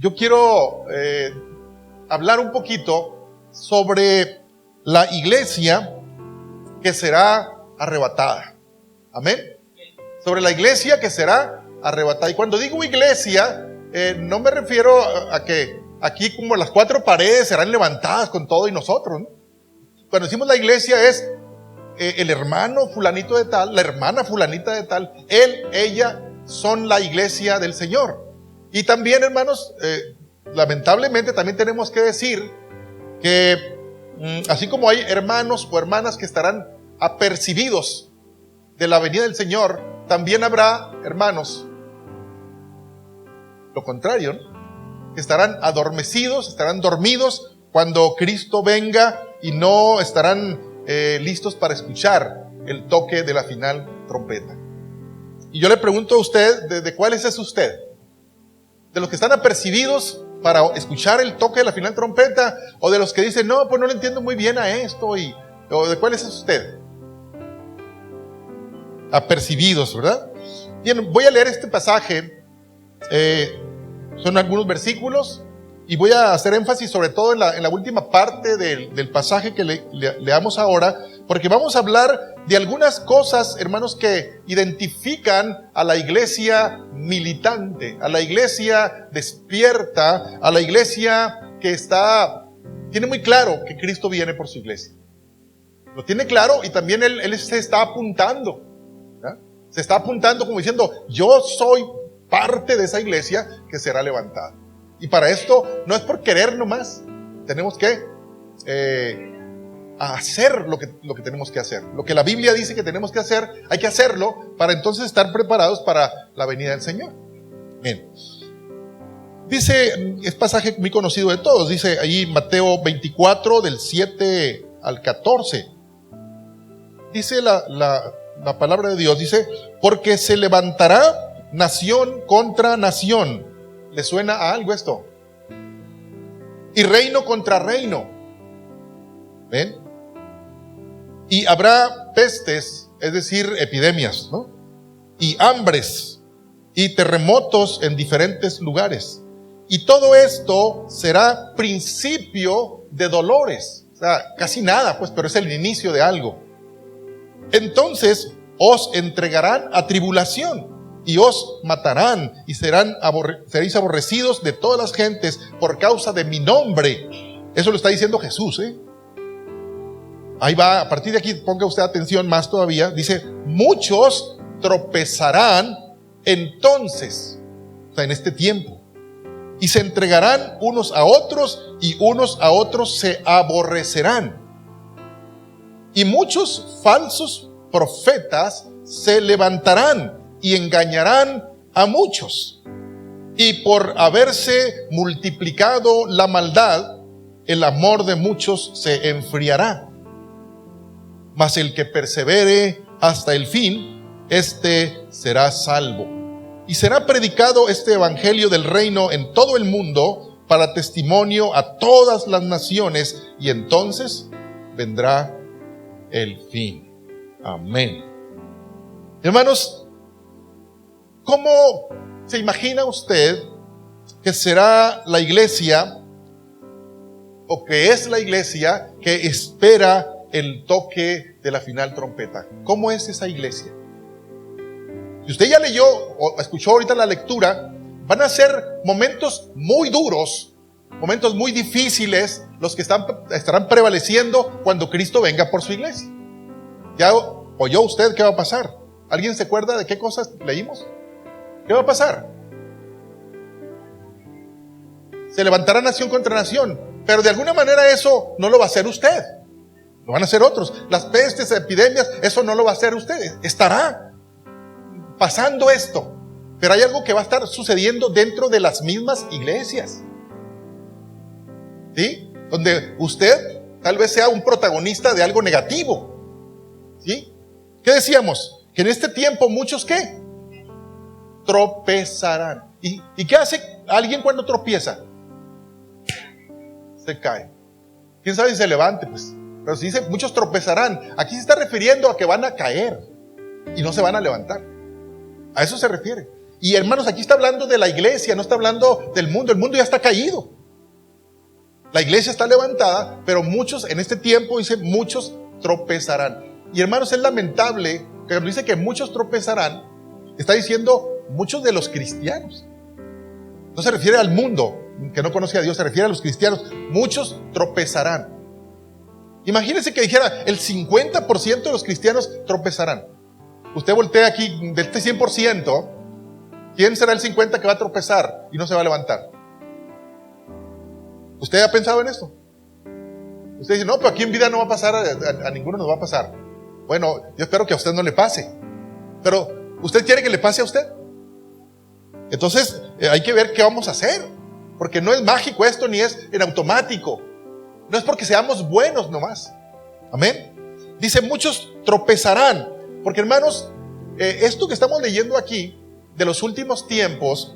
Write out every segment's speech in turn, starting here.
yo quiero hablar un poquito sobre la iglesia que será arrebatada. Amén. Sobre la iglesia que será arrebatada. Y cuando digo iglesia, no me refiero a que aquí como las cuatro paredes serán levantadas con todo y nosotros, ¿no? Cuando decimos la iglesia es el hermano fulanito de tal, la hermana fulanita de tal, él, ella son la iglesia del Señor. Y también, hermanos, lamentablemente también tenemos que decir que así como hay hermanos o hermanas que estarán apercibidos de la venida del Señor, también habrá hermanos, lo contrario, ¿no?, que estarán adormecidos, estarán dormidos cuando Cristo venga y no estarán listos para escuchar el toque de la final trompeta. Y yo le pregunto a usted, ¿de cuáles es usted? ¿De los que están apercibidos para escuchar el toque de la final trompeta? ¿O de los que dicen, no, pues no le entiendo muy bien a esto? ¿O de cuáles es usted? Apercibidos, ¿verdad? Bien, voy a leer este pasaje. Son algunos versículos y voy a hacer énfasis sobre todo en la última parte del pasaje que leamos ahora, porque vamos a hablar de algunas cosas, hermanos, que identifican a la iglesia militante, a la iglesia despierta, a la iglesia que tiene muy claro que Cristo viene por su iglesia. Lo tiene claro y también él se está apuntando, ¿verdad? Se está apuntando como diciendo, yo soy parte de esa iglesia que será levantada. Y para esto no es por querer nomás, tenemos que hacer lo que tenemos que hacer. Lo que la Biblia dice que tenemos que hacer, hay que hacerlo para entonces estar preparados para la venida del Señor. Bien. Dice, es pasaje muy conocido de todos, dice ahí Mateo 24 del 7 al 14. Dice la palabra de Dios, dice, porque se levantará nación contra nación. ¿Le suena a algo esto? Y reino contra reino. ¿Ven? Y habrá pestes, es decir, epidemias, ¿no? Y hambres y terremotos en diferentes lugares. Y todo esto será principio de dolores. O sea, casi nada, pues, pero es el inicio de algo. Entonces os entregarán a tribulación y os matarán y seréis aborrecidos de todas las gentes por causa de mi nombre. Eso lo está diciendo Jesús, ¿eh? Ahí va, a partir de aquí ponga usted atención más todavía. Dice, muchos tropezarán entonces, o sea, en este tiempo, y se entregarán unos a otros y unos a otros se aborrecerán. Y muchos falsos profetas se levantarán y engañarán a muchos. Y por haberse multiplicado la maldad, el amor de muchos se enfriará. Mas el que persevere hasta el fin, este será salvo. Y será predicado este evangelio del reino en todo el mundo para testimonio a todas las naciones, y entonces vendrá el fin. Amén. Hermanos, ¿cómo se imagina usted que será la iglesia, o que es la iglesia que espera el toque de la final trompeta? ¿Cómo es esa iglesia? Si usted ya leyó o escuchó ahorita la lectura, van a ser momentos muy duros, momentos muy difíciles, los que estarán prevaleciendo cuando Cristo venga por su iglesia. ¿Ya oyó usted qué va a pasar? ¿Alguien se acuerda de qué cosas leímos? ¿Qué va a pasar? Se levantará nación contra nación, pero de alguna manera eso no lo va a hacer usted, lo van a hacer otros. Las pestes, epidemias, eso no lo va a hacer usted. Estará pasando esto, pero hay algo que va a estar sucediendo dentro de las mismas iglesias, ¿sí? Donde usted tal vez sea un protagonista de algo negativo, ¿sí? ¿Qué decíamos? Que en este tiempo muchos, ¿qué? Tropezarán. ¿Y qué hace alguien cuando tropieza? Se cae. ¿Quién sabe si se levante? Pues, pero si dice muchos tropezarán, aquí se está refiriendo a que van a caer y no se van a levantar. A eso se refiere. Y hermanos, aquí está hablando de la iglesia, no está hablando del mundo. El mundo ya está caído. La iglesia está levantada, pero muchos en este tiempo, dice, muchos tropezarán. Y hermanos, es lamentable que cuando dice que muchos tropezarán, está diciendo muchos de los cristianos. No se refiere al mundo que no conoce a Dios, se refiere a los cristianos. Muchos tropezarán. Imagínense que dijera el 50% de los cristianos tropezarán. Usted voltea aquí de este 100%, ¿quién será el 50% que va a tropezar y no se va a levantar? ¿Usted ha pensado en esto? Usted dice, no, pero aquí en vida no va a pasar, a ninguno nos va a pasar. Bueno, yo espero que a usted no le pase. Pero, ¿usted quiere que le pase a usted? Entonces, hay que ver qué vamos a hacer. Porque no es mágico esto, ni es en automático. No es porque seamos buenos nomás. Amén. Dice, muchos tropezarán. Porque hermanos, esto que estamos leyendo aquí, de los últimos tiempos,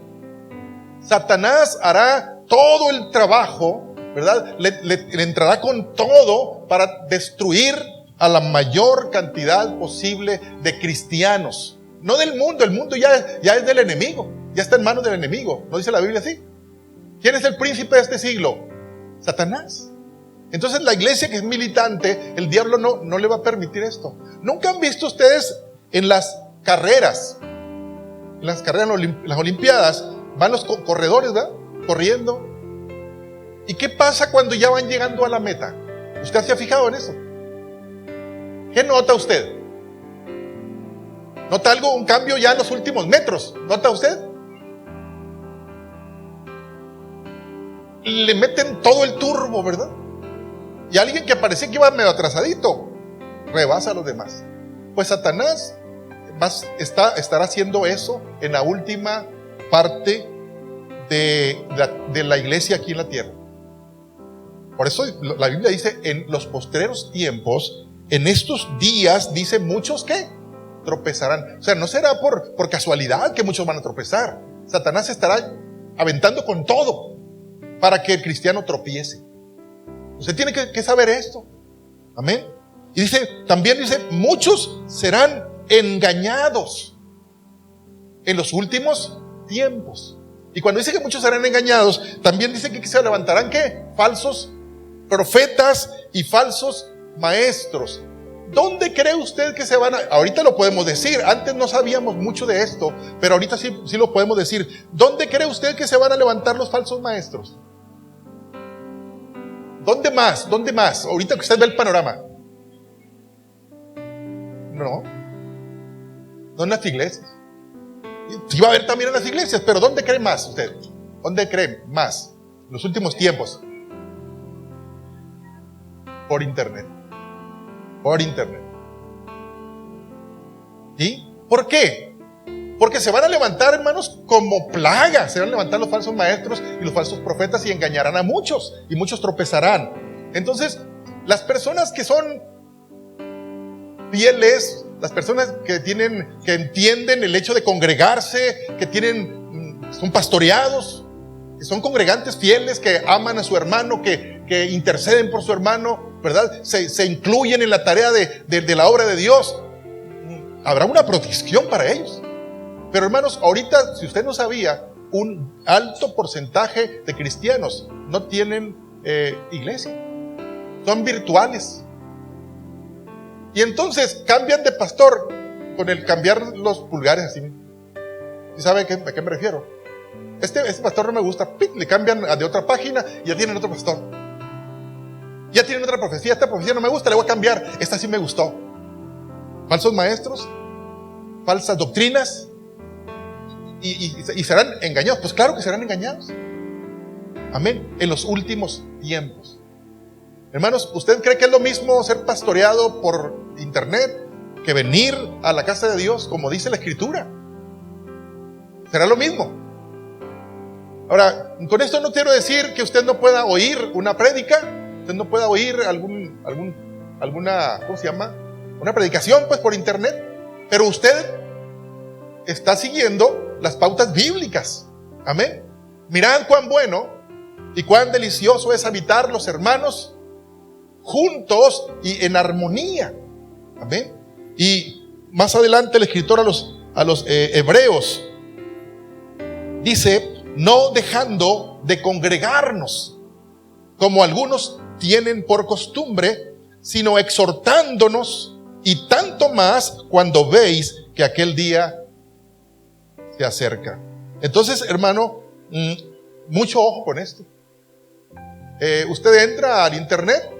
Satanás hará todo el trabajo, ¿verdad? Le entrará con todo para destruir a la mayor cantidad posible de cristianos. No del mundo, el mundo ya es del enemigo, ya está en manos del enemigo. ¿No dice la Biblia así? ¿Quién es el príncipe de este siglo? Satanás. Entonces la iglesia que es militante, el diablo no le va a permitir esto. ¿Nunca han visto ustedes en las carreras, en las olimpiadas, van los corredores, ¿verdad? Corriendo? ¿Y qué pasa cuando ya van llegando a la meta? ¿Usted se ha fijado en eso? ¿Qué nota usted? ¿Nota algo, un cambio ya en los últimos metros? ¿Nota usted? Y le meten todo el turbo, ¿verdad? Y alguien que parecía que iba medio atrasadito rebasa a los demás. Pues Satanás estará haciendo eso en la última parte de la iglesia aquí en la tierra. Por eso la Biblia dice, en los postreros tiempos, en estos días, dice, muchos que tropezarán. O sea, no será por casualidad que muchos van a tropezar. Satanás estará aventando con todo para que el cristiano tropiece. Usted tiene que saber esto. Amén. Y también dice, muchos serán engañados en los últimos tiempos. Y cuando dice que muchos serán engañados, también dice que se levantarán, ¿qué? Falsos profetas y falsos maestros. ¿Dónde cree usted que se van a...? Ahorita lo podemos decir, antes no sabíamos mucho de esto, pero ahorita sí lo podemos decir. ¿Dónde cree usted que se van a levantar los falsos maestros? ¿Dónde más? ¿Dónde más? Ahorita que usted ve el panorama. No en las iglesias. Sí va a haber también en las iglesias, pero ¿dónde cree más usted? ¿Dónde cree más? En los últimos tiempos. Por internet. Por internet. ¿Sí? ¿Por qué? Porque se van a levantar, hermanos, como plaga. Se van a levantar los falsos maestros y los falsos profetas y engañarán a muchos. Y muchos tropezarán. Entonces, las personas que son fieles, las personas que entienden el hecho de congregarse, son pastoreados, que son congregantes fieles, que aman a su hermano, que interceden por su hermano, ¿verdad? Se incluyen en la tarea de la obra de Dios. Habrá una protección para ellos. Pero hermanos, ahorita, si usted no sabía, un alto porcentaje de cristianos no tienen iglesia. Son virtuales. Y entonces cambian de pastor con el cambiar los pulgares así. ¿Y sabe a qué me refiero? Este pastor no me gusta, le cambian de otra página y ya tienen otro pastor. Ya tienen otra profecía, esta profecía no me gusta, le voy a cambiar, esta sí me gustó. Falsos maestros, falsas doctrinas, y serán engañados. Pues claro que serán engañados. Amén. En los últimos tiempos. Hermanos, ¿usted cree que es lo mismo ser pastoreado por internet que venir a la casa de Dios, como dice la Escritura? ¿Será lo mismo? Ahora, con esto no quiero decir que usted no pueda oír una prédica, usted no pueda oír alguna, ¿cómo se llama? Una predicación, pues, por internet, pero usted está siguiendo las pautas bíblicas. Amén. Mirad cuán bueno y cuán delicioso es habitar los hermanos juntos y en armonía. Amén. Y más adelante el escritor a los hebreos Dice, no dejando de congregarnos, como algunos tienen por costumbre, sino exhortándonos, y tanto más cuando veis que aquel día se acerca. Entonces, hermano, mucho ojo con esto. Usted entra al internet,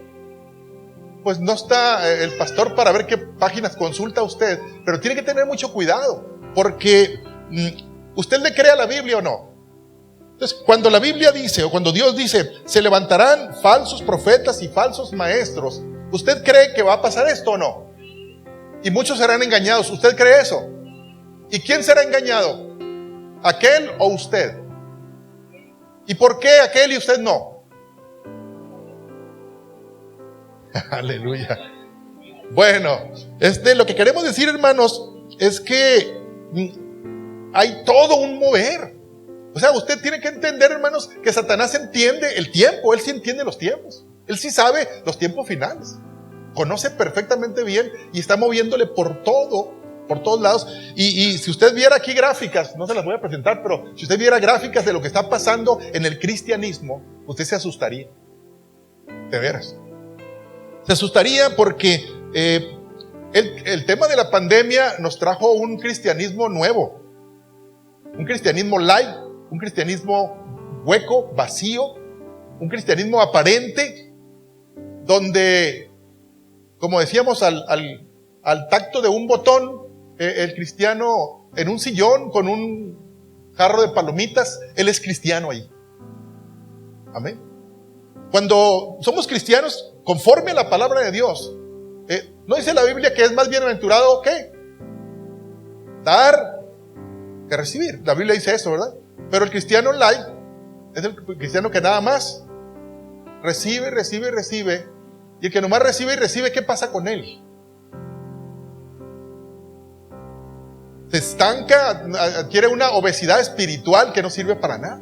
pues no está el pastor para ver qué páginas consulta usted, pero tiene que tener mucho cuidado, porque ¿usted le cree a la Biblia o no? Entonces, cuando la Biblia dice, o cuando Dios dice, se levantarán falsos profetas y falsos maestros, ¿usted cree que va a pasar esto o no? Y muchos serán engañados. ¿Usted cree eso? ¿Y quién será engañado? ¿Aquel o usted? ¿Y por qué aquel y usted no? Aleluya. Bueno, lo que queremos decir, hermanos, es que hay todo un mover. O sea, usted tiene que entender, hermanos, que Satanás entiende el tiempo. Él sí entiende los tiempos. Él sí sabe los tiempos finales. Conoce perfectamente bien y está moviéndole por todos lados. Y si usted viera aquí gráficas, no se las voy a presentar, pero si usted viera gráficas de lo que está pasando en el cristianismo, usted se asustaría. De veras. Se asustaría porque el tema de la pandemia nos trajo un cristianismo nuevo. Un cristianismo light, un cristianismo hueco, vacío, un cristianismo aparente, donde, como decíamos, al tacto de un botón, el cristiano en un sillón con un jarro de palomitas, él es cristiano ahí. Amén. Cuando somos cristianos conforme a la palabra de Dios, ¿no dice la Biblia que es más bienaventurado que dar que recibir? La Biblia dice eso, ¿verdad? Pero el cristiano light es el cristiano que nada más recibe. Y el que nomás recibe, ¿qué pasa con él? Se estanca, adquiere una obesidad espiritual que no sirve para nada.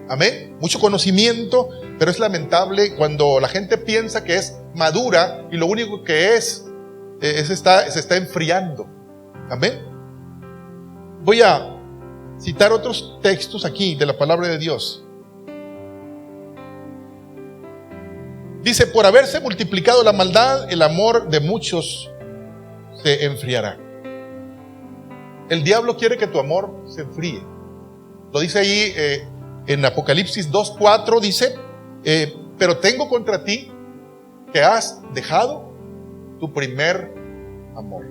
Amén. Mucho conocimiento, pero es lamentable cuando la gente piensa que es madura y lo único que se está enfriando. Amén. Voy a citar otros textos aquí de la palabra de Dios. Dice, por haberse multiplicado la maldad, el amor de muchos se enfriará. El diablo quiere que tu amor se enfríe. Lo dice ahí en Apocalipsis 2:4, dice, pero tengo contra ti que has dejado tu primer amor.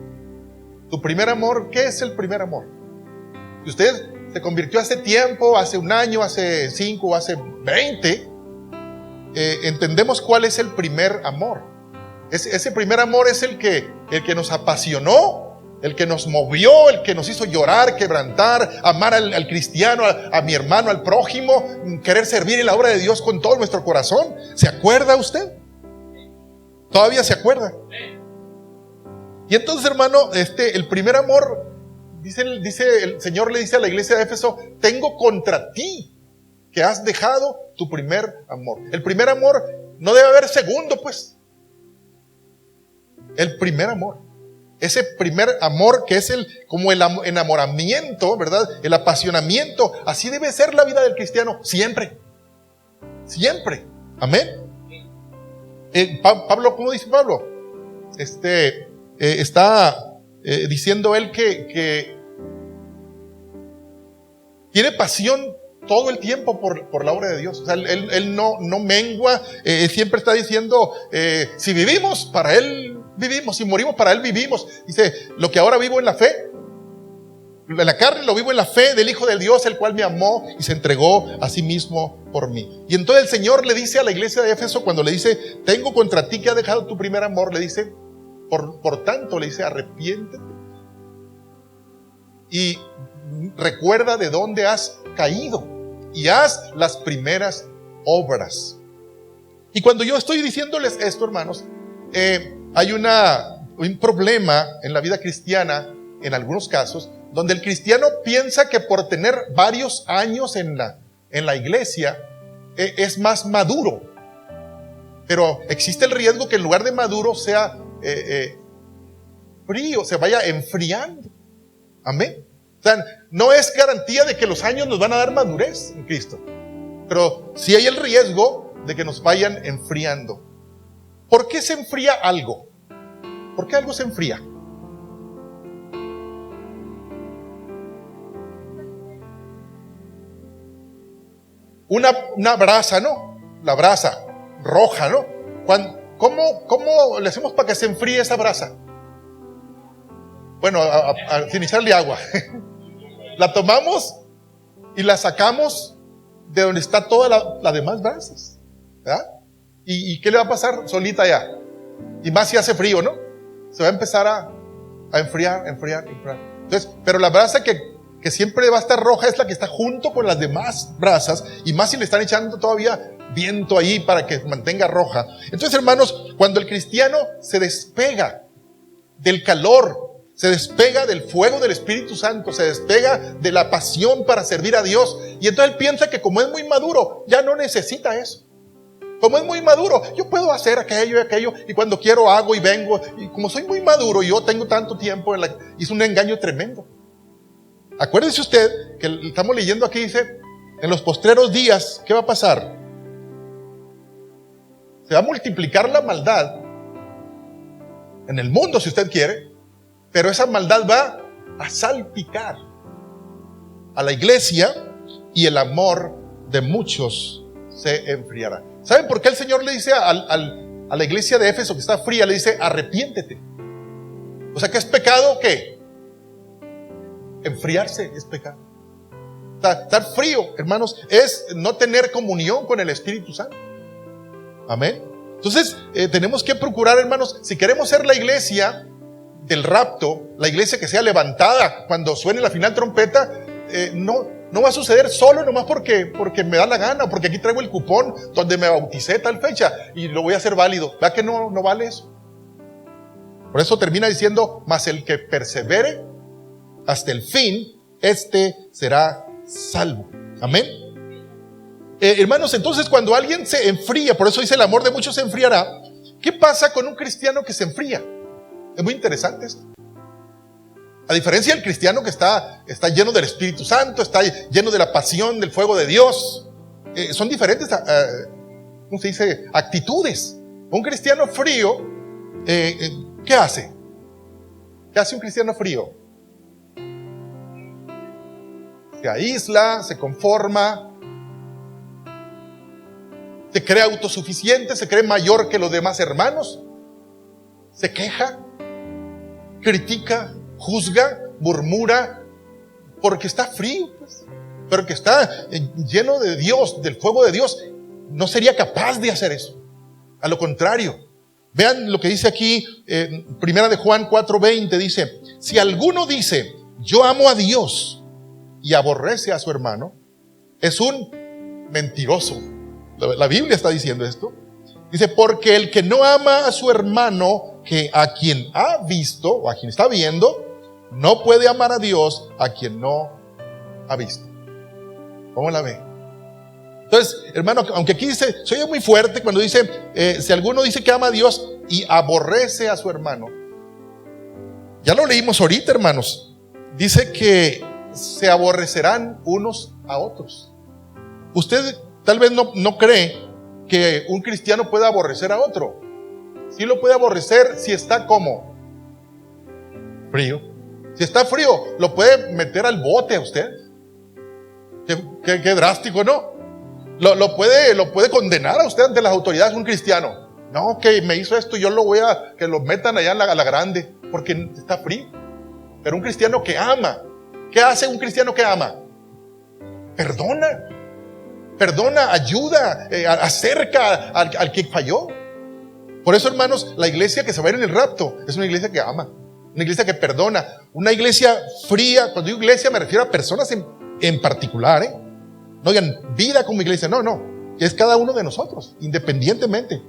Tu primer amor, ¿qué es el primer amor? Si usted se convirtió hace tiempo, hace un año, hace 5, hace 20, entendemos cuál es el primer amor. Ese primer amor es el que nos apasionó, el que nos movió, el que nos hizo llorar, quebrantar, amar al cristiano, a mi hermano, al prójimo, querer servir en la obra de Dios con todo nuestro corazón. ¿Se acuerda usted? ¿Todavía se acuerda? Y entonces, hermano, el primer amor, dice el Señor le dice a la iglesia de Éfeso, tengo contra ti que has dejado tu primer amor. El primer amor, no debe haber segundo, pues. El primer amor. Ese primer amor que es como el enamoramiento, ¿verdad? El apasionamiento. Así debe ser la vida del cristiano siempre. Siempre. Amén. Pablo, ¿cómo dice Pablo? Está diciendo él que tiene pasión todo el tiempo por la obra de Dios. O sea, él no mengua. Siempre está diciendo, si vivimos, para Él vivimos. Si morimos, para Él vivimos. Dice, lo que ahora vivo en la fe, en la carne lo vivo en la fe del Hijo de Dios, el cual me amó y se entregó a sí mismo por mí. Y entonces el Señor le dice a la iglesia de Éfeso, cuando le dice, tengo contra ti que has dejado tu primer amor, le dice, por tanto, le dice, arrepiéntete y recuerda de dónde has caído y haz las primeras obras. Y cuando yo estoy diciéndoles esto, hermanos, hay un problema en la vida cristiana, en algunos casos, donde el cristiano piensa que por tener varios años en la iglesia es más maduro. Pero existe el riesgo que en lugar de maduro sea frío, se vaya enfriando. Amén. O sea, no es garantía de que los años nos van a dar madurez en Cristo, pero sí hay el riesgo de que nos vayan enfriando. ¿Por qué se enfría algo? ¿Por qué algo se enfría? Una brasa, ¿no? La brasa roja, ¿no? ¿Cómo le hacemos para que se enfríe esa brasa? Bueno, sin echarle agua. La tomamos y la sacamos de donde está toda las demás brasas, ¿verdad? ¿Y qué le va a pasar? Solita ya. Y más si hace frío, ¿no? Se va a empezar a enfriar. Entonces, pero la brasa que siempre va a estar roja es la que está junto con las demás brasas, y más si le están echando todavía viento ahí para que mantenga roja. Entonces, hermanos, cuando el cristiano se despega del calor, se despega del fuego del Espíritu Santo, se despega de la pasión para servir a Dios, y entonces él piensa que como es muy maduro, ya no necesita eso. Como es muy maduro, yo puedo hacer aquello y aquello, y cuando quiero hago y vengo, y como soy muy maduro, yo tengo tanto tiempo, es un engaño tremendo. Acuérdese usted que estamos leyendo aquí, dice, en los postreros días, ¿qué va a pasar? Se va a multiplicar la maldad en el mundo, si usted quiere, pero esa maldad va a salpicar a la iglesia, y el amor de muchos se enfriará. ¿Saben por qué el Señor le dice a la iglesia de Éfeso que está fría, le dice arrepiéntete? O sea, ¿qué es pecado? ¿Qué? Enfriarse es pecado. Estar frío, hermanos, es no tener comunión con el Espíritu Santo. Amén. Entonces, tenemos que procurar, hermanos, si queremos ser la iglesia del rapto, la iglesia que sea levantada cuando suene la final trompeta, no va a suceder solo nomás porque me da la gana, porque aquí traigo el cupón donde me bauticé tal fecha y lo voy a hacer válido. ¿Verdad que no vale eso? Por eso termina diciendo, mas el que persevere hasta el fin, este será salvo. Amén. Hermanos, entonces cuando alguien se enfría, por eso dice el amor de muchos se enfriará. ¿Qué pasa con un cristiano que se enfría? Es muy interesante esto. A diferencia del cristiano que está lleno del Espíritu Santo, está lleno de la pasión, del fuego de Dios, son diferentes, ¿cómo se dice? Actitudes. Un cristiano frío, ¿qué hace? ¿Qué hace un cristiano frío? Se aísla, se conforma, se cree autosuficiente, se cree mayor que los demás hermanos, se queja, critica, juzga, murmura, porque está frío, pues. Pero que está lleno de Dios, del fuego de Dios, no sería capaz de hacer eso. A lo contrario, vean lo que dice aquí, Primera de Juan 4:20, dice, si alguno dice, yo amo a Dios, y aborrece a su hermano, es un mentiroso. La Biblia está diciendo esto. Dice, porque el que no ama a su hermano, que a quien ha visto, o a quien está viendo, no puede amar a Dios a quien no ha visto. ¿Cómo la ve? Entonces, hermano, aunque aquí dice, se oye muy fuerte cuando dice, si alguno dice que ama a Dios y aborrece a su hermano. Ya lo leímos ahorita, hermanos. Dice que se aborrecerán unos a otros. Usted tal vez no cree que un cristiano pueda aborrecer a otro. Sí lo puede aborrecer si está como frío. Si está frío, lo puede meter al bote a usted. Qué drástico, ¿no? Lo puede condenar a usted ante las autoridades, un cristiano. No, que me hizo esto, yo lo voy a que lo metan allá a la grande, porque está frío. Pero un cristiano que ama, ¿qué hace un cristiano que ama? Perdona, ayuda, acerca al que falló. Por eso, hermanos, la iglesia que se va a ir en el rapto es una iglesia que ama, una iglesia que perdona, una iglesia fría. Cuando digo iglesia me refiero a personas en particular, no digan vida como iglesia, no, es cada uno de nosotros, independientemente.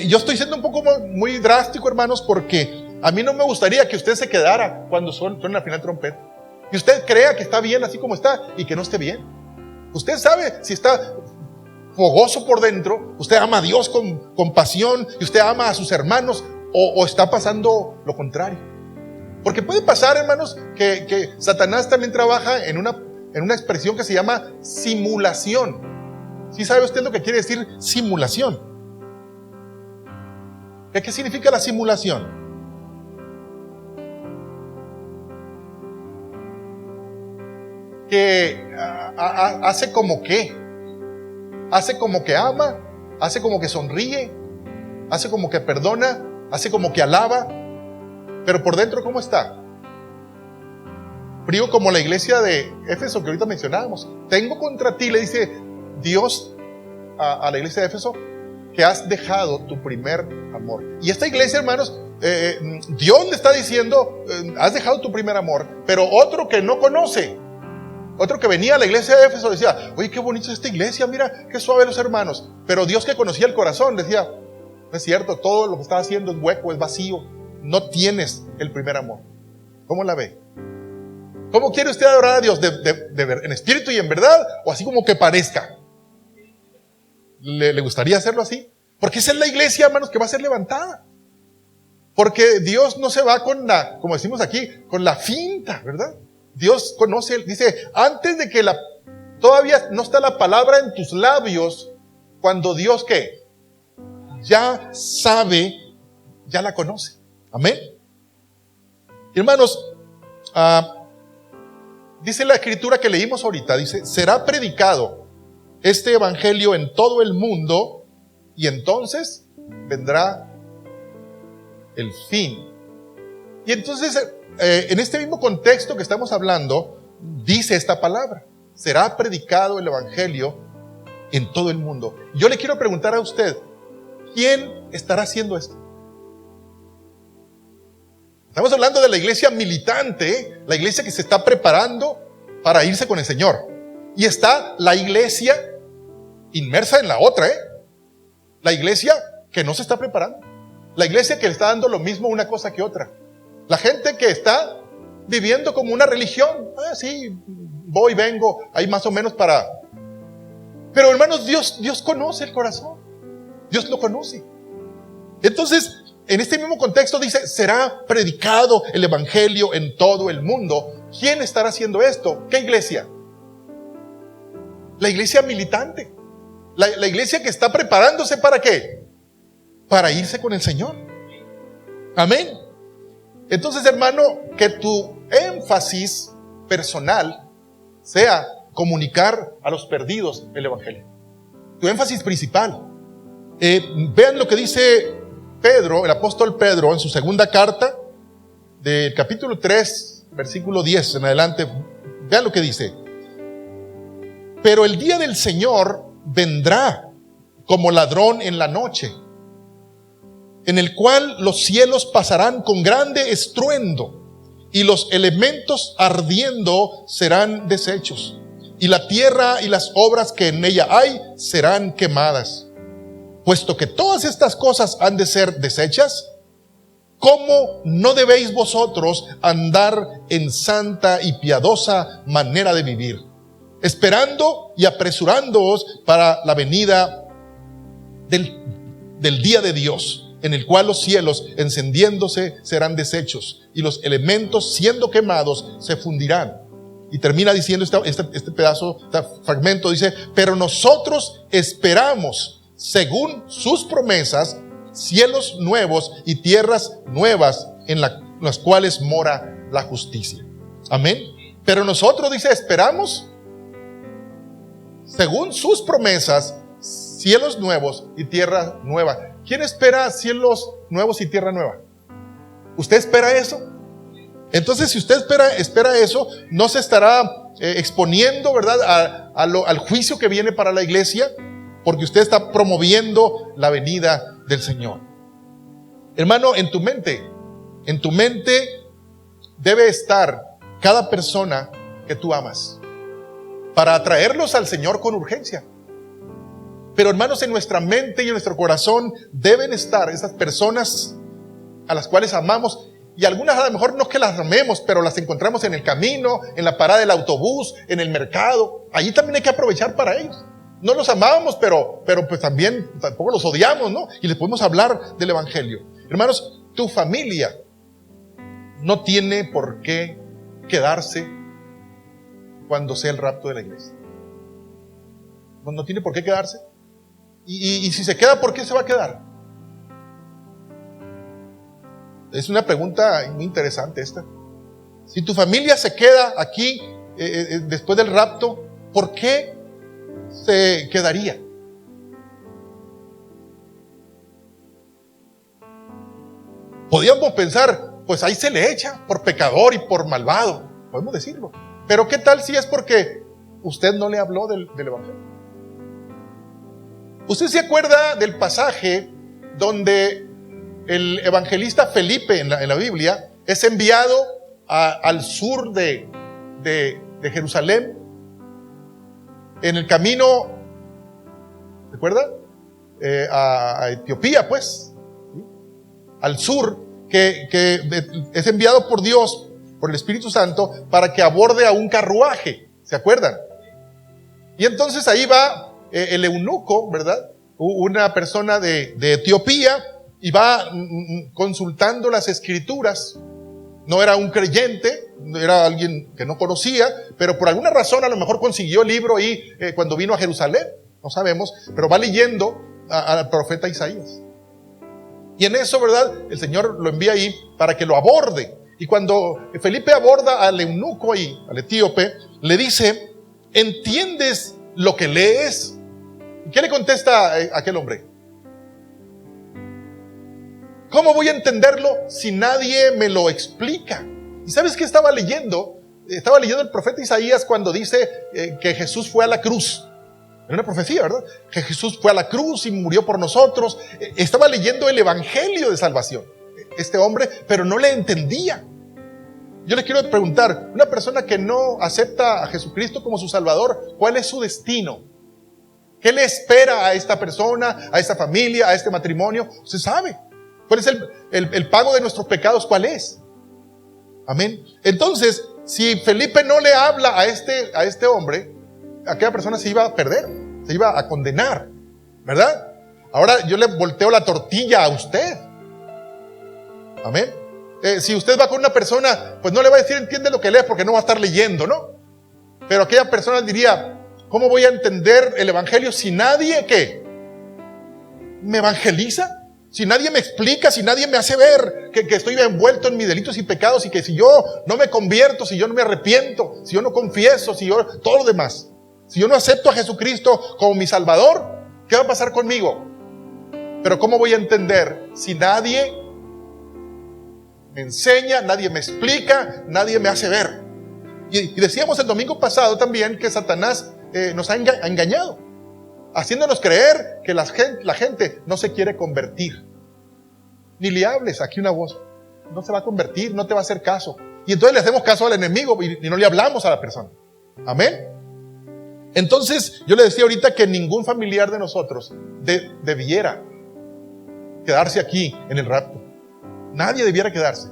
Yo estoy siendo un poco muy drástico, hermanos, porque a mí no me gustaría que usted se quedara cuando suene la final trompeta y usted crea que está bien así como está y que no esté bien. Usted sabe si está fogoso por dentro, usted ama a Dios con pasión y usted ama a sus hermanos, o está pasando lo contrario. Porque puede pasar, hermanos, que Satanás también trabaja en una expresión que se llama simulación. ¿Sí sabe usted lo que quiere decir simulación? ¿Qué significa la simulación? Que hace como que ama, hace como que sonríe, hace como que perdona, hace como que alaba, pero por dentro ¿cómo está? Frío, como la iglesia de Éfeso que ahorita mencionábamos. Tengo contra ti, le dice Dios a la iglesia de Éfeso, que has dejado tu primer amor. Y esta iglesia, hermanos, Dios le está diciendo, has dejado tu primer amor, pero otro que no conoce, otro que venía a la iglesia de Éfeso decía, oye, qué bonita es esta iglesia, mira, qué suave los hermanos. Pero Dios, que conocía el corazón, decía, no es cierto, todo lo que estás haciendo es hueco, es vacío, no tienes el primer amor. ¿Cómo la ve? ¿Cómo quiere usted adorar a Dios? ¿En espíritu y en verdad? ¿O así como que parezca? ¿Le gustaría hacerlo así? Porque esa es la iglesia, hermanos, que va a ser levantada. Porque Dios no se va con la, como decimos aquí, con la finta, ¿verdad? Dios conoce, dice, antes de que todavía no está la palabra en tus labios, cuando Dios, ¿qué? Ya sabe, ya la conoce. Amén. Hermanos, dice la escritura que leímos ahorita, dice, será predicado este evangelio en todo el mundo y entonces vendrá el fin. Y entonces, en este mismo contexto que estamos hablando, dice esta palabra, será predicado el evangelio en todo el mundo. Yo le quiero preguntar a usted, ¿quién estará haciendo esto? Estamos hablando de la iglesia militante, la iglesia que se está preparando para irse con el Señor. Y está la iglesia inmersa en la otra, la iglesia que no se está preparando. La iglesia que le está dando lo mismo una cosa que otra. La gente que está viviendo como una religión. Sí, voy, vengo, ahí más o menos para... Pero hermanos, Dios conoce el corazón. Dios lo conoce. Entonces, en este mismo contexto dice, será predicado el evangelio en todo el mundo. ¿Quién estará haciendo esto? ¿Qué iglesia? La iglesia militante. La iglesia que está preparándose ¿para qué? Para irse con el Señor. Amén. Entonces, hermano, que tu énfasis personal sea comunicar a los perdidos el evangelio. Tu énfasis principal. Vean lo que dice Pedro, el apóstol Pedro, en su segunda carta, del capítulo 3, versículo 10 en adelante. Vean lo que dice. Pero el día del Señor vendrá como ladrón en la noche, en el cual los cielos pasarán con grande estruendo, y los elementos ardiendo serán deshechos, y la tierra y las obras que en ella hay serán quemadas. Puesto que todas estas cosas han de ser deshechas, ¿cómo no debéis vosotros andar en santa y piadosa manera de vivir, esperando y apresurándoos para la venida del día de Dios, en el cual los cielos encendiéndose serán deshechos y los elementos siendo quemados se fundirán? Y termina diciendo este pedazo, este fragmento, dice, pero nosotros esperamos, según sus promesas, cielos nuevos y tierras nuevas en las cuales mora la justicia. Amén. Pero nosotros, dice, esperamos, según sus promesas, cielos nuevos y tierra nueva. ¿Quién espera cielos nuevos y tierra nueva? ¿Usted espera eso? Entonces, si usted espera eso, no se estará exponiendo, ¿verdad?, al juicio que viene para la iglesia, porque usted está promoviendo la venida del Señor. Hermano, en tu mente debe estar cada persona que tú amas, para atraerlos al Señor con urgencia. Pero hermanos, en nuestra mente y en nuestro corazón deben estar esas personas a las cuales amamos, y algunas a lo mejor no es que las amemos, pero las encontramos en el camino, en la parada del autobús, en el mercado. Allí también hay que aprovechar para ellos. No los amamos, pero pues tampoco los odiamos, ¿no? Y les podemos hablar del evangelio. Hermanos, tu familia no tiene por qué quedarse cuando sea el rapto de la iglesia. No tiene por qué quedarse. Y si se queda, ¿por qué se va a quedar? Es una pregunta muy interesante esta. Si tu familia se queda aquí después del rapto, ¿por qué se quedaría? Podríamos pensar, pues ahí se le echa por pecador y por malvado, podemos decirlo. Pero ¿qué tal si es porque usted no le habló del evangelio? ¿Usted se acuerda del pasaje donde el evangelista Felipe en la Biblia es enviado al sur de Jerusalén, en el camino, ¿se acuerda? A Etiopía, pues, ¿sí? Al sur, que es enviado por Dios, por el Espíritu Santo, para que aborde a un carruaje, ¿se acuerdan? Y entonces ahí va el eunuco, ¿verdad? Una persona de Etiopía, y va consultando las escrituras. No era un creyente, era alguien que no conocía, pero por alguna razón a lo mejor consiguió el libro ahí cuando vino a Jerusalén, no sabemos, pero va leyendo al profeta Isaías. Y en eso, ¿verdad? El Señor lo envía ahí para que lo aborde. Y cuando Felipe aborda al eunuco ahí, al etíope, le dice, ¿entiendes lo que lees? ¿Y qué le contesta aquel hombre? ¿Cómo voy a entenderlo si nadie me lo explica? ¿Y sabes qué estaba leyendo? Estaba leyendo el profeta Isaías cuando dice que Jesús fue a la cruz. Era una profecía, ¿verdad? Que Jesús fue a la cruz y murió por nosotros. Estaba leyendo el evangelio de salvación, este hombre, pero no le entendía. Yo le quiero preguntar, una persona que no acepta a Jesucristo como su Salvador, ¿cuál es su destino? ¿Qué le espera a esta persona, a esta familia, a este matrimonio? Usted sabe. ¿Cuál es el pago de nuestros pecados? ¿Cuál es? Amén. Entonces, si Felipe no le habla a este hombre, aquella persona se iba a perder, se iba a condenar, ¿verdad? Ahora yo le volteo la tortilla a usted. Amén. Si usted va con una persona, pues no le va a decir entiende lo que lee porque no va a estar leyendo, ¿no? Pero aquella persona diría, ¿cómo voy a entender el evangelio si nadie ¿qué? ¿Me evangeliza? Si nadie me explica, si nadie me hace ver que estoy envuelto en mis delitos y pecados y que si yo no me convierto, si yo no me arrepiento, si yo no confieso, si yo todo lo demás, si yo no acepto a Jesucristo como mi Salvador, ¿qué va a pasar conmigo? Pero ¿cómo voy a entender si nadie me enseña, nadie me explica, nadie me hace ver? Y decíamos el domingo pasado también que Satanás nos ha engañado, haciéndonos creer que la gente no se quiere convertir. Ni le hables aquí una voz, no se va a convertir, no te va a hacer caso. Y entonces le hacemos caso al enemigo y no le hablamos a la persona. Amén. Entonces yo le decía ahorita que ningún familiar de nosotros debiera quedarse aquí en el rapto. Nadie debiera quedarse.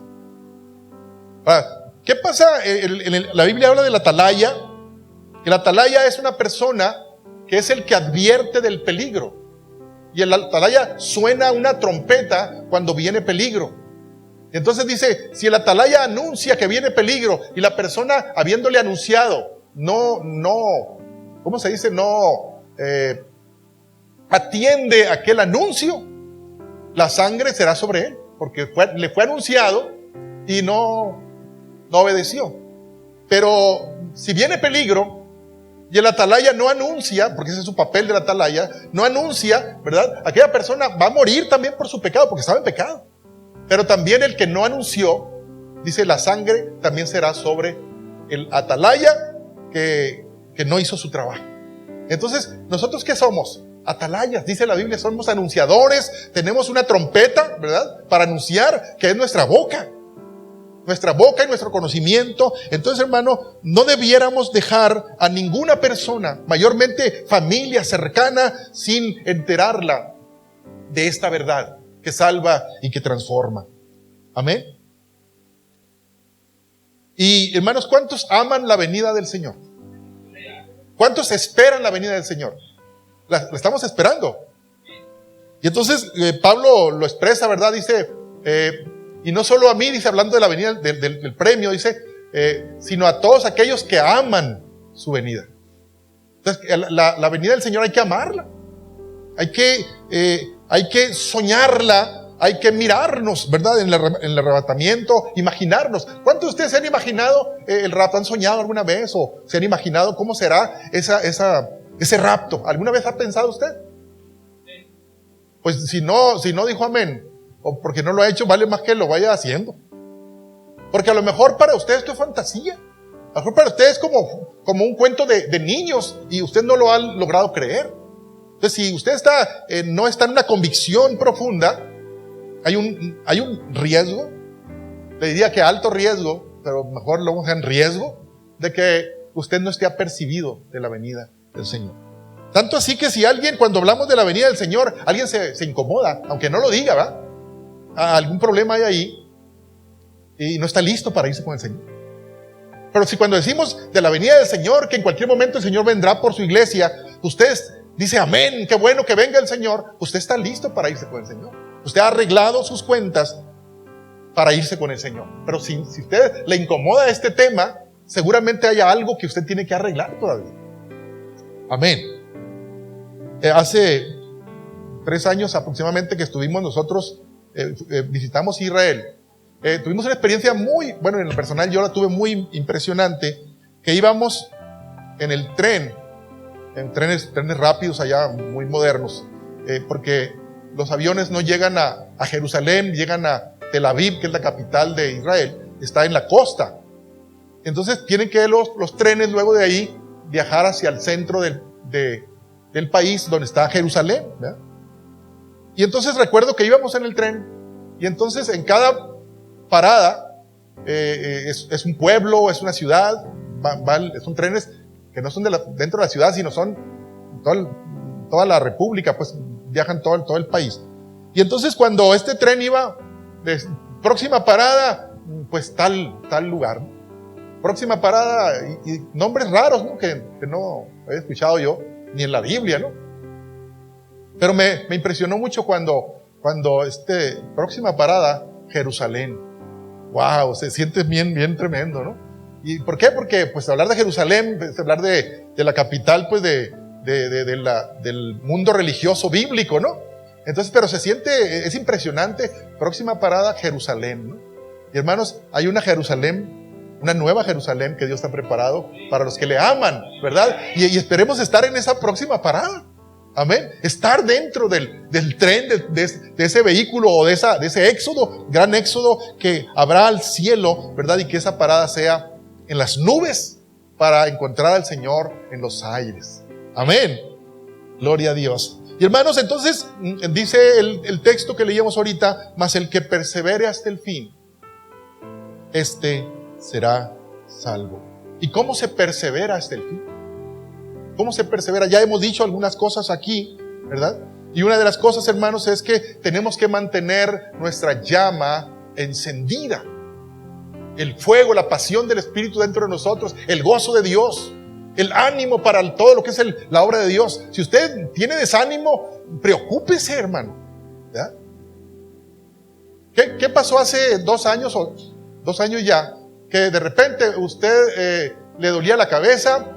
Ahora, ¿qué pasa? La Biblia habla de la atalaya, que la atalaya es una persona que es el que advierte del peligro. Y en la atalaya suena una trompeta cuando viene peligro. Entonces dice, si el atalaya anuncia que viene peligro y la persona habiéndole anunciado ¿cómo se dice? No atiende aquel anuncio, la sangre será sobre él, porque le fue anunciado y no obedeció. Pero si viene peligro y el atalaya no anuncia, porque ese es su papel del atalaya, no anuncia, ¿verdad? Aquella persona va a morir también por su pecado, porque estaba en pecado. Pero también el que no anunció, dice, la sangre también será sobre el atalaya que no hizo su trabajo. Entonces, ¿nosotros qué somos? Atalayas, dice la Biblia, somos anunciadores, tenemos una trompeta, ¿verdad? Para anunciar, que es nuestra boca y nuestro conocimiento. Entonces, hermano, no debiéramos dejar a ninguna persona, mayormente familia cercana, sin enterarla de esta verdad que salva y que transforma. Amén. Y hermanos, ¿cuántos aman la venida del Señor? ¿Cuántos esperan la venida del Señor? La estamos esperando. Y entonces Pablo lo expresa, ¿verdad? Dice, Y no solo a mí, dice, hablando de la venida del premio, dice, sino a todos aquellos que aman su venida. Entonces, la venida del Señor hay que amarla. Hay que soñarla. Hay que mirarnos, ¿verdad? En el arrebatamiento, imaginarnos. ¿Cuántos de ustedes se han imaginado el rapto? ¿Han soñado alguna vez? ¿O se han imaginado cómo será ese rapto? ¿Alguna vez ha pensado usted? Pues si no dijo amén, o porque no lo ha hecho, vale más que lo vaya haciendo. Porque a lo mejor para usted esto es fantasía. A lo mejor para usted es como un cuento de niños y usted no lo ha logrado creer. Entonces, si usted no está en una convicción profunda, hay un riesgo, le diría que alto riesgo, pero mejor lo vamos a en riesgo, de que usted no esté apercibido de la venida del Señor. Tanto así que si alguien, cuando hablamos de la venida del Señor, alguien se incomoda, aunque no lo diga, ¿verdad? Algún problema hay ahí y no está listo para irse con el Señor. Pero si cuando decimos de la venida del Señor, que en cualquier momento el Señor vendrá por su iglesia, usted dice amén, qué bueno que venga el Señor, usted está listo para irse con el Señor. Usted ha arreglado sus cuentas para irse con el Señor. Pero si usted le incomoda este tema, seguramente haya algo que usted tiene que arreglar todavía. Amén. Hace 3 años aproximadamente que estuvimos nosotros, visitamos Israel. Tuvimos una experiencia en el personal yo la tuve muy impresionante, que íbamos en el tren, en trenes rápidos allá, muy modernos, porque los aviones no llegan a Jerusalén, llegan a Tel Aviv, que es la capital de Israel, está en la costa. Entonces tienen que los trenes luego de ahí viajar hacia el centro del país donde está Jerusalén, ¿verdad? Y entonces recuerdo que íbamos en el tren y entonces en cada parada es un pueblo, es una ciudad, son trenes que no son dentro de la ciudad, sino son toda la república, pues viajan todo el país. Y entonces cuando este tren iba de próxima parada, pues tal lugar, ¿no? Próxima parada, y nombres raros, ¿no? Que no había escuchado yo ni en la Biblia, ¿no? Pero me impresionó mucho cuando próxima parada, Jerusalén. Wow, se siente bien tremendo, ¿no? ¿Y por qué? Porque pues hablar de Jerusalén es hablar de la capital, pues del mundo religioso bíblico, ¿no? Entonces, pero es impresionante. Próxima parada, Jerusalén, ¿no? Y hermanos, hay una Jerusalén, una nueva Jerusalén que Dios está preparado para los que le aman, ¿verdad? Y esperemos estar en esa próxima parada. Amén. Estar dentro del tren, de ese vehículo o de ese éxodo, gran éxodo que habrá al cielo, ¿verdad? Y que esa parada sea en las nubes para encontrar al Señor en los aires. Amén. Gloria a Dios. Y hermanos, entonces dice el texto que leíamos ahorita, mas el que persevere hasta el fin, este será salvo. ¿Y cómo se persevera hasta el fin? ¿Cómo se persevera? Ya hemos dicho algunas cosas aquí, ¿verdad? Y una de las cosas, hermanos, es que tenemos que mantener nuestra llama encendida. El fuego, la pasión del Espíritu dentro de nosotros, el gozo de Dios, el ánimo para todo lo que es la obra de Dios. Si usted tiene desánimo, preocúpese, hermano, ¿verdad? ¿Qué pasó hace 2 años o 2 años ya? Que de repente usted le dolía la cabeza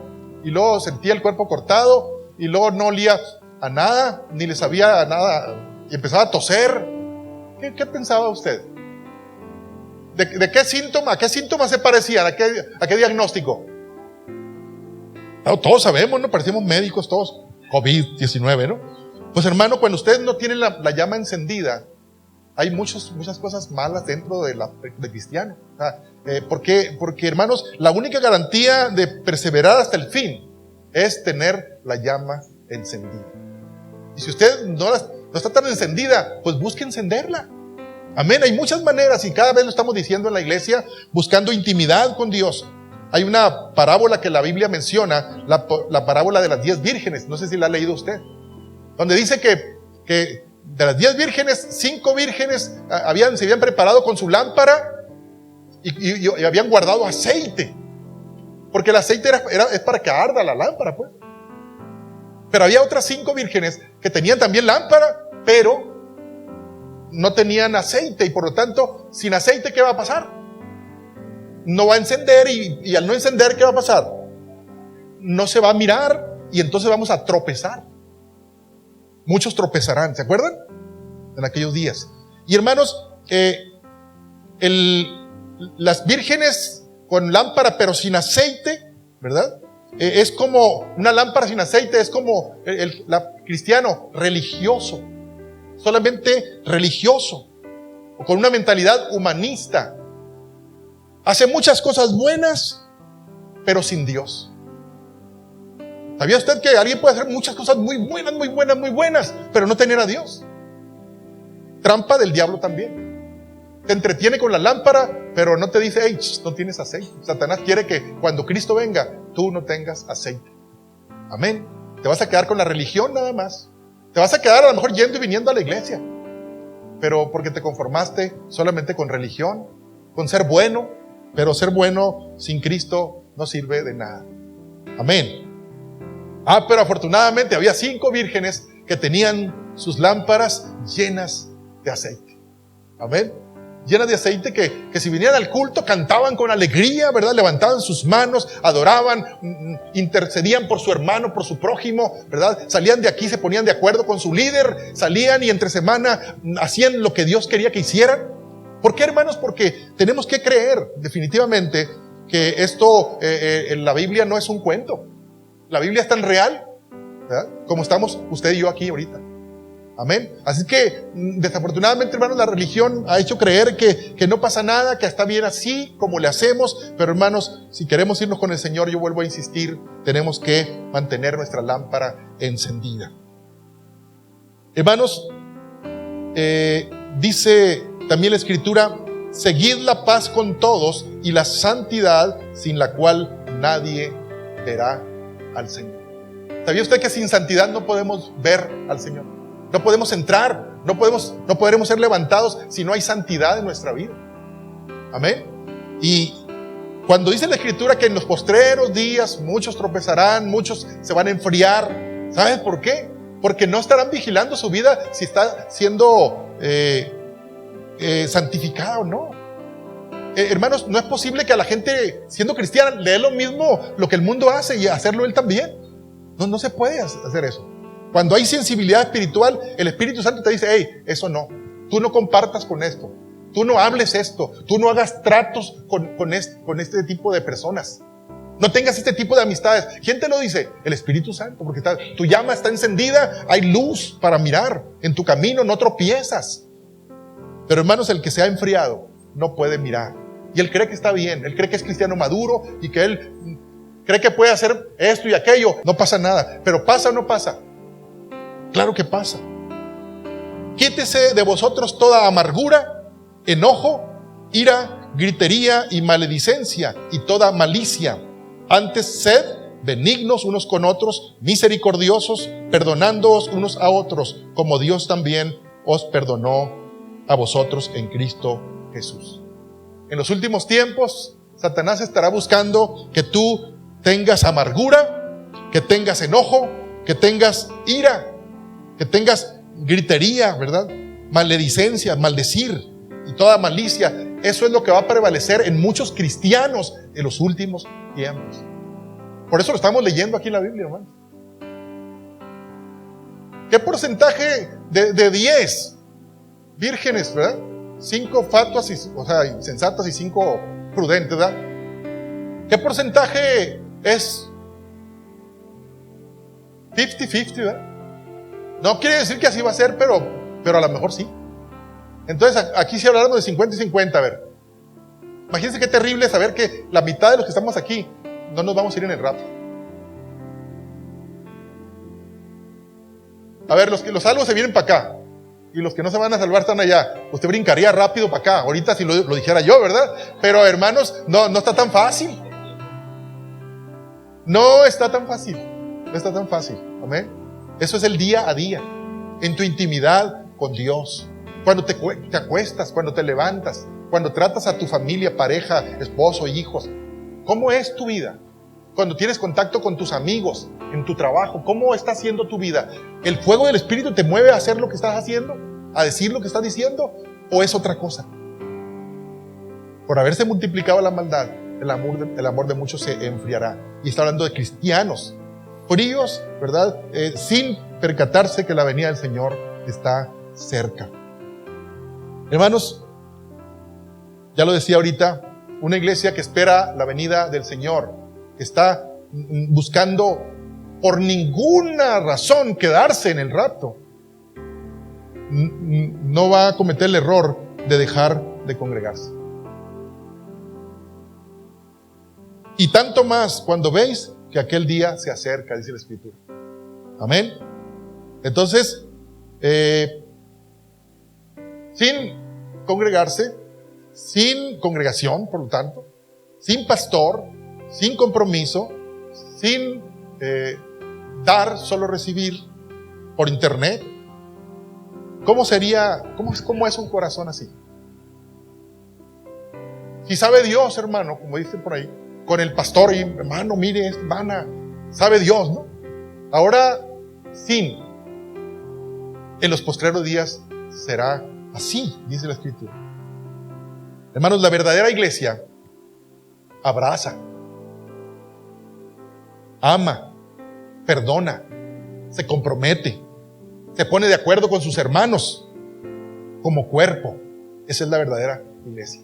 y luego sentía el cuerpo cortado y luego no olía a nada, ni le sabía a nada y empezaba a toser. ¿Qué pensaba usted? ¿De qué síntoma? ¿A qué síntomas se parecían? ¿A qué diagnóstico? No, todos sabemos, ¿no? Parecíamos médicos todos. COVID-19, ¿no? Pues hermano, cuando usted no tiene la llama encendida, hay muchas cosas malas dentro del cristiano. Porque hermanos, la única garantía de perseverar hasta el fin es tener la llama encendida. Y si usted no está tan encendida, pues busque encenderla. Amén. Hay muchas maneras y cada vez lo estamos diciendo en la iglesia, buscando intimidad con Dios. Hay una parábola que la Biblia menciona, la parábola de las 10 vírgenes. No sé si la ha leído usted. Donde dice que de las 10 vírgenes, 5 vírgenes se habían preparado con su lámpara y habían guardado aceite. Porque el aceite es para que arda la lámpara, pues. Pero había otras 5 vírgenes que tenían también lámpara, pero no tenían aceite y por lo tanto, sin aceite, ¿qué va a pasar? No va a encender y al no encender, ¿qué va a pasar? No se va a mirar y entonces vamos a tropezar. Muchos tropezarán, ¿se acuerdan? En aquellos días. Y hermanos, las vírgenes con lámpara pero sin aceite, ¿verdad? Es como una lámpara sin aceite, es como el cristiano religioso, solamente religioso, o con una mentalidad humanista. Hace muchas cosas buenas, pero sin Dios. ¿Sabía usted que alguien puede hacer muchas cosas muy buenas, pero no tener a Dios? Trampa del diablo también. Te entretiene con la lámpara, pero no te dice, hey, no tienes aceite. Satanás quiere que cuando Cristo venga, tú no tengas aceite. Amén. Te vas a quedar con la religión nada más. Te vas a quedar a lo mejor yendo y viniendo a la iglesia, pero porque te conformaste solamente con religión, con ser bueno, pero ser bueno sin Cristo no sirve de nada. Amén. Pero afortunadamente había 5 vírgenes que tenían sus lámparas llenas de aceite. Amén. Llenas de aceite que si vinieran al culto cantaban con alegría, ¿verdad? Levantaban sus manos, adoraban, intercedían por su hermano, por su prójimo, ¿verdad? Salían de aquí, se ponían de acuerdo con su líder, salían y entre semana hacían lo que Dios quería que hicieran. ¿Por qué, hermanos? Porque tenemos que creer definitivamente que esto en la Biblia no es un cuento. La Biblia es tan real, ¿verdad? Como estamos usted y yo aquí ahorita. Amén. Así que desafortunadamente, hermanos, la religión ha hecho creer que no pasa nada, que está bien así como le hacemos. Pero hermanos, si queremos irnos con el Señor, yo vuelvo a insistir, tenemos que mantener nuestra lámpara encendida. Hermanos, dice también la Escritura, seguid la paz con todos y la santidad, sin la cual nadie verá al Señor. ¿Sabía usted que sin santidad no podemos ver al Señor? No podemos entrar, no podremos ser levantados si no hay santidad en nuestra vida. Amén. Y cuando dice la Escritura que en los postreros días muchos tropezarán, muchos se van a enfriar, ¿sabes por qué? Porque no estarán vigilando su vida si está siendo santificada o no. Hermanos, no es posible que a la gente siendo cristiana le dé lo mismo lo que el mundo hace y hacerlo él también. No se puede hacer eso. Cuando hay sensibilidad espiritual, el Espíritu Santo te dice, hey, eso no, tú no compartas con esto, tú no hables esto, tú no hagas tratos con este tipo de personas, no tengas este tipo de amistades. ¿Quién te lo dice? El Espíritu Santo, porque tu llama está encendida, hay luz para mirar en tu camino, no tropiezas. Pero hermanos, el que se ha enfriado no puede mirar, y él cree que está bien, él cree que es cristiano maduro y que él cree que puede hacer esto y aquello. No pasa nada, pero ¿pasa o no pasa? Claro que pasa. Quítese de vosotros toda amargura, enojo, ira, gritería y maledicencia y toda malicia. Antes sed benignos unos con otros, misericordiosos, perdonándoos unos a otros, como Dios también os perdonó a vosotros en Cristo Jesús. En los últimos tiempos, Satanás estará buscando que tú tengas amargura, que tengas enojo, que tengas ira, que tengas gritería, ¿verdad? Maledicencia, maldecir y toda malicia. Eso es lo que va a prevalecer en muchos cristianos en los últimos tiempos. Por eso lo estamos leyendo aquí en la Biblia, hermano. ¿Qué porcentaje de 10 vírgenes, ¿verdad? 5 fatuas, insensatas y 5 prudentes, ¿verdad? ¿Qué porcentaje es 50-50, ¿verdad? No quiere decir que así va a ser, pero a lo mejor sí. Entonces aquí sí hablamos de 50 y 50. A ver, imagínense qué terrible saber que la mitad de los que estamos aquí no nos vamos a ir en el rapto. A ver, los salvos se vienen para acá y los que no se van a salvar están allá. Usted brincaría rápido para acá, ahorita si lo dijera yo, ¿verdad? Pero hermanos, no está tan fácil. No está tan fácil. No está tan fácil. Amén. Eso es el día a día, en tu intimidad con Dios. Cuando te acuestas, cuando te levantas, cuando tratas a tu familia, pareja, esposo, hijos. ¿Cómo es tu vida? Cuando tienes contacto con tus amigos, en tu trabajo, ¿cómo está siendo tu vida? ¿El fuego del Espíritu te mueve a hacer lo que estás haciendo? a decir lo que está diciendo o es otra cosa? Por haberse multiplicado la maldad, el amor de muchos se enfriará. Y está hablando de cristianos fríos, ¿verdad? Sin percatarse que la venida del Señor está cerca. Hermanos, ya lo decía ahorita, una iglesia que espera la venida del Señor, que está buscando por ninguna razón quedarse en el rapto, no va a cometer el error de dejar de congregarse. Y tanto más cuando veis que aquel día se acerca, dice la Escritura. Amén. Entonces, sin congregarse, sin congregación, por lo tanto, sin pastor, sin compromiso, sin dar, solo recibir por internet. ¿Cómo es un corazón así? Si sabe Dios, hermano, como dicen por ahí, con el pastor, y hermano, mire, hermana, sabe Dios, ¿no? Ahora, en los postreros días será así, dice la Escritura. Hermanos, la verdadera iglesia abraza, ama, perdona, se compromete, se pone de acuerdo con sus hermanos como cuerpo. Esa es la verdadera iglesia.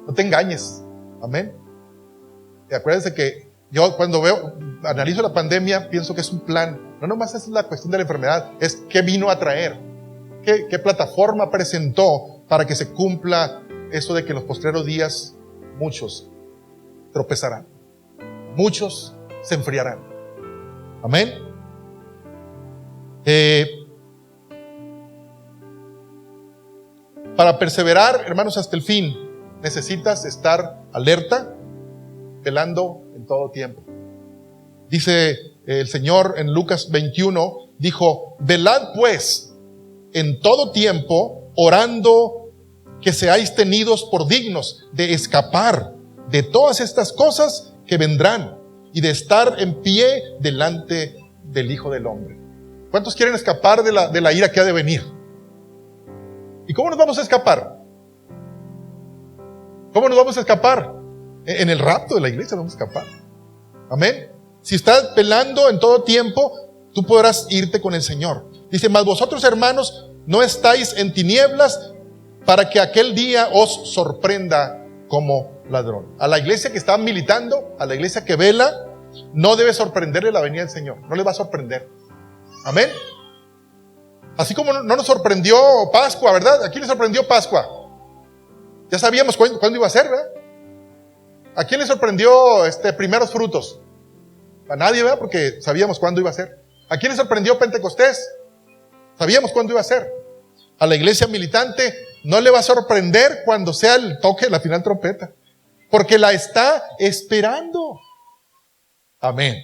No te engañes. Amén. Y acuérdense que yo cuando analizo la pandemia, pienso que es un plan. No nomás es la cuestión de la enfermedad, es qué vino a traer, qué plataforma presentó para que se cumpla eso de que en los postreros días muchos tropezarán, muchos se enfriarán. Amén. Para perseverar, hermanos, hasta el fin, necesitas estar alerta, velando en todo tiempo. Dice el Señor en Lucas 21, dijo: velad pues en todo tiempo, orando que seáis tenidos por dignos de escapar de todas estas cosas que vendrán y de estar en pie delante del Hijo del Hombre. ¿Cuántos quieren escapar de la ira que ha de venir? ¿Y cómo nos vamos a escapar? ¿Cómo nos vamos a escapar? En el rapto de la iglesia vamos a escapar. Amén. Si estás velando en todo tiempo, tú podrás irte con el Señor. Dice: mas vosotros, hermanos, no estáis en tinieblas para que aquel día os sorprenda como ladrón. A la iglesia que está militando, a la iglesia que vela, no debe sorprenderle la venida del Señor. No le va a sorprender. Amén. Así como no nos sorprendió Pascua, ¿verdad? ¿A quién le sorprendió Pascua? Ya sabíamos cuándo iba a ser, ¿verdad? ¿A quién le sorprendió primeros frutos? A nadie, ¿verdad? Porque sabíamos cuándo iba a ser. ¿A quién le sorprendió Pentecostés? Sabíamos cuándo iba a ser. A la iglesia militante no le va a sorprender cuando sea el toque de la final trompeta, porque la está esperando. Amén.